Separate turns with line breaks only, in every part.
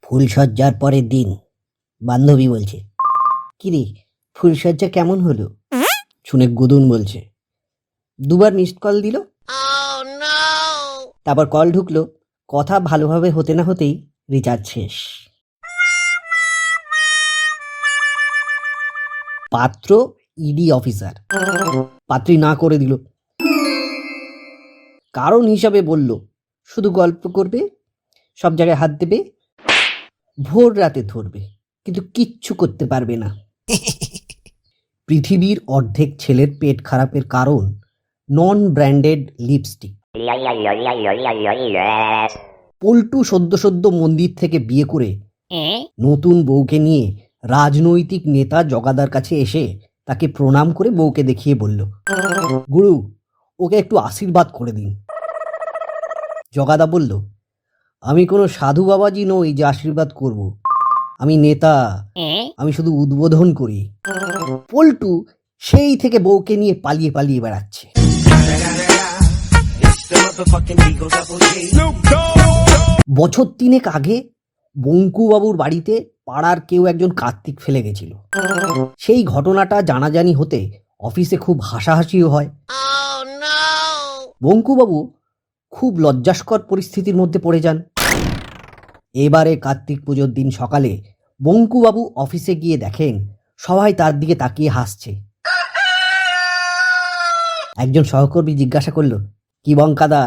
ফুলসজ্জার পরের দিন বান্ধবী বলছে, কিরে ফুলসজ্জা কেমন হলো? শুনে গুদুন বলছে, দুবার মিসড কল দিল। তারপর কল ঢুকলো, কথা ভালোভাবে হতে না হতেই রিচার্জ শেষ। পাত্র ইডি অফিসার, পাত্রী না করে দিল। কারণ হিসাবে বলল শুধু গল্প করবে, সব জায়গায় হাত দেবে, ভোর রাতে ধরবে, কিন্তু কিচ্ছু করতে পারবে না। পৃথিবীর অর্ধেক ছেলের পেট খারাপের কারণ নন ব্র্যান্ডেড লিপস্টিক। পল্টু সদ্য সদ্য মন্দির থেকে বিয়ে করে নতুন বউকে নিয়ে রাজনৈতিক নেতা জগাদার কাছে এসে তাকে প্রণাম করে বউকে দেখিয়ে বলল, গুরু ওকে একটু আশীর্বাদ করে দিন। জগাদা বলল, আমি কোনো সাধু বাবাজি নই যে আশীর্বাদ করব, আমি নেতা, আমি শুধু উদ্বোধন করি। পল্টু সেই থেকে বউকে নিয়ে পালিয়ে পালিয়ে বেড়াচ্ছে। বছর 3 আগে বঙ্কুবাবুর বাড়িতে পাড়ার কেউ একজন কার্তিক ফেলে গেছিল। সেই ঘটনাটা জানাজানি হতে অফিসে খুব হাসাহাসিও হয়। বঙ্কুবাবু খুব লজ্জাস্কর পরিস্থিতির মধ্যে পড়ে যান। এবারে কার্তিক পুজোর দিন সকালে বঙ্কুবাবু অফিসে গিয়ে দেখেন সবাই তার দিকে তাকিয়ে হাসছে। একজন সহকর্মী জিজ্ঞাসা করল, কি বঙ্কাদা,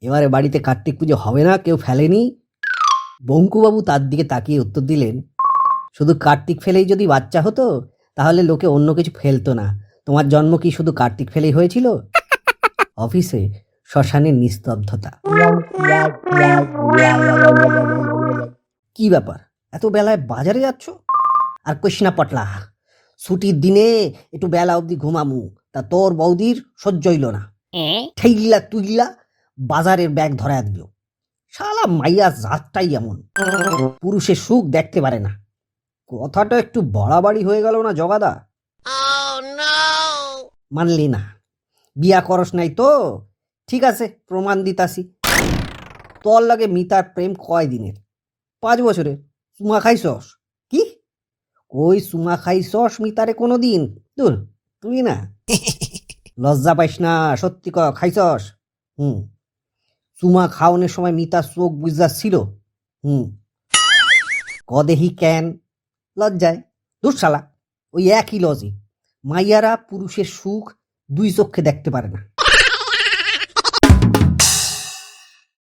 এবারে বাড়িতে কার্তিক পুজো হবে না? কেউ ফেলেনি? বঙ্কুবাবু তার দিকে তাকিয়ে উত্তর দিলেন, শুধু কার্তিক ফেলেই যদি বাচ্চা হতো তাহলে লোকে অন্য কিছু ফেলতো না। তোমার জন্ম কি শুধু কার্তিক ফেলেই হয়েছিল? অফিসে শ্মশানের নিস্তব্ধতা। কি ব্যাপার, এত বেলায় বাজারে যাচ্ছ? আর কৃষ্ণা পটলা, ছুটির দিনে একটু বেলা অবধি ঘুমামু, তা তোর বৌদির সহ্য হইল না, ঠেইলা তুইলা বাজারের ব্যাগ ধরায় দিল। শালা মাইয়া জাতটাই এমন, পুরুষের সুখ দেখতে পারে না। কথাটা একটু বাড়াবাড়ি হয়ে গেল না জগাদা? মানলি না? বিয়া করস নাই তো? ঠিক আছে, প্রমাণ দিতাছি। তোর লাগে মিতার প্রেম কয় দিনের? 5 বছরের। চুমা খাইছস? কি ওই চুমা খাইছস মিতারে কোনো দিন? দূর, তুই না। লজ্জা পাইস না, সত্যি ক, খাইছস? চুমা খাওয়ানোর সময় মিতার চোখ বুঝাচ্ছিল? কদেহি কেন? লজ্জায়। দুঃশালা, ওই একই লজিক। মাইয়ারা পুরুষের সুখ 2 চোখে দেখতে পারে না।